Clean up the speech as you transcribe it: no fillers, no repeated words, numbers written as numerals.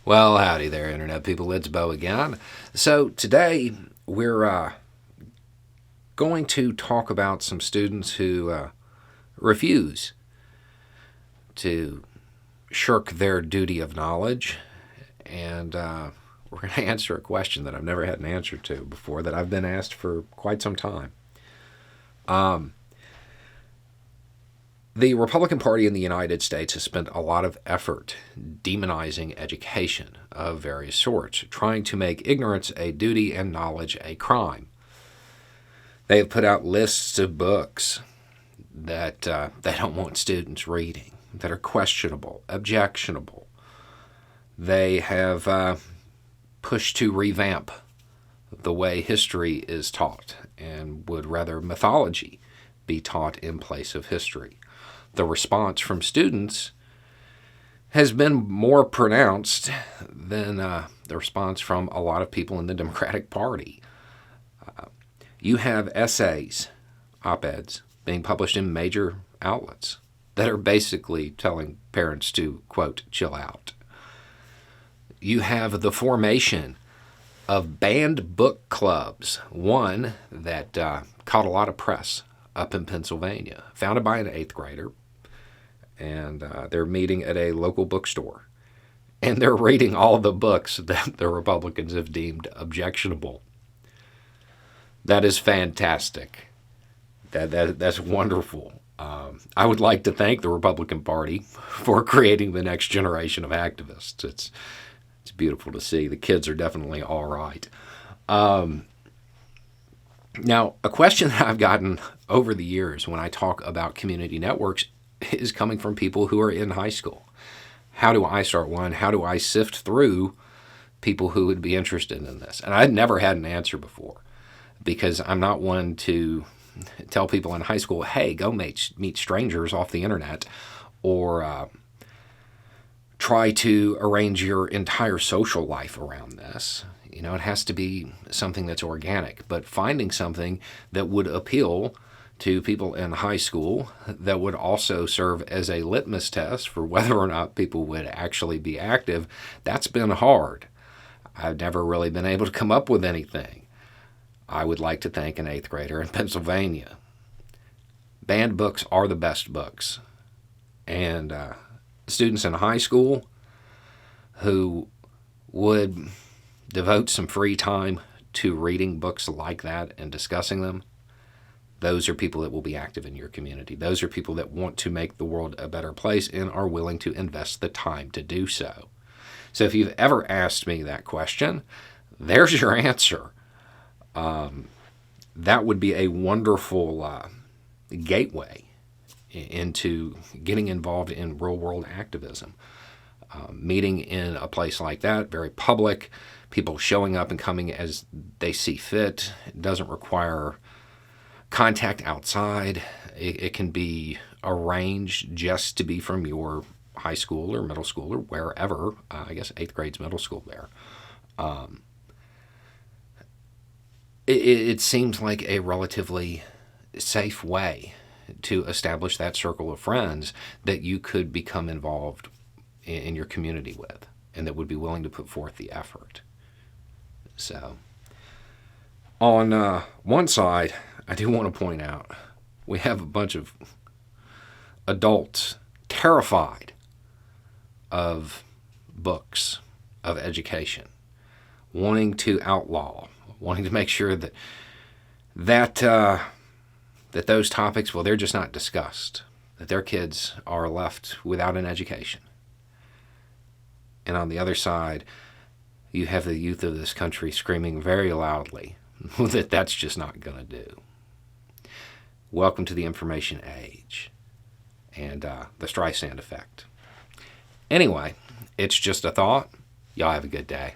Well, howdy there, Internet people. It's Bo again. So, today we're going to talk about some students who refuse to shirk their duty of knowledge. And we're going to answer a question that I've never had an answer to before, that I've been asked for quite some time. The Republican Party in the United States has spent a lot of effort demonizing education of various sorts, trying to make ignorance a duty and knowledge a crime. They have put out lists of books that they don't want students reading, that are questionable, objectionable. They have pushed to revamp the way history is taught and would rather mythology be taught in place of history. The response from students has been more pronounced than the response from a lot of people in the Democratic Party. You have essays, op-eds, being published in major outlets that are basically telling parents to, quote, chill out. You have the formation of banned book clubs, one that caught a lot of press up in Pennsylvania, founded by an 8th grader, and they're meeting at a local bookstore, and they're reading all the books that the Republicans have deemed objectionable. That is fantastic. That's wonderful. I would like to thank the Republican Party for creating the next generation of activists. It's beautiful to see. The kids are definitely all right. Now, a question that I've gotten over the years when I talk about community networks is coming from people who are in high school. How do I start one? How do I sift through people who would be interested in this? And I'd never had an answer before, because I'm not one to tell people in high school, hey, go meet strangers off the internet, or try to arrange your entire social life around this. You know, it has to be something that's organic, but finding something that would appeal to people in high school that would also serve as a litmus test for whether or not people would actually be active, that's been hard. I've never really been able to come up with anything. I would like to thank an 8th grader in Pennsylvania. Banned books are the best books. And students in high school who would devote some free time to reading books like that and discussing them, those are people that will be active in your community. Those are people that want to make the world a better place and are willing to invest the time to do so. So if you've ever asked me that question, there's your answer. That would be a wonderful gateway into getting involved in real-world activism. Meeting in a place like that, very public, people showing up and coming as they see fit. It doesn't require contact outside. It can be arranged just to be from your high school or middle school or wherever. I guess 8th grade's middle school there. It seems like a relatively safe way to establish that circle of friends that you could become involved in your community with, and that would be willing to put forth the effort. So, on one side, I do want to point out, we have a bunch of adults terrified of books, of education, wanting to outlaw, wanting to make sure that those topics, well, they're just not discussed, that their kids are left without an education. And on the other side, you have the youth of this country screaming very loudly that that's just not going to do. Welcome to the information age and the Streisand effect. Anyway, it's just a thought. Y'all have a good day.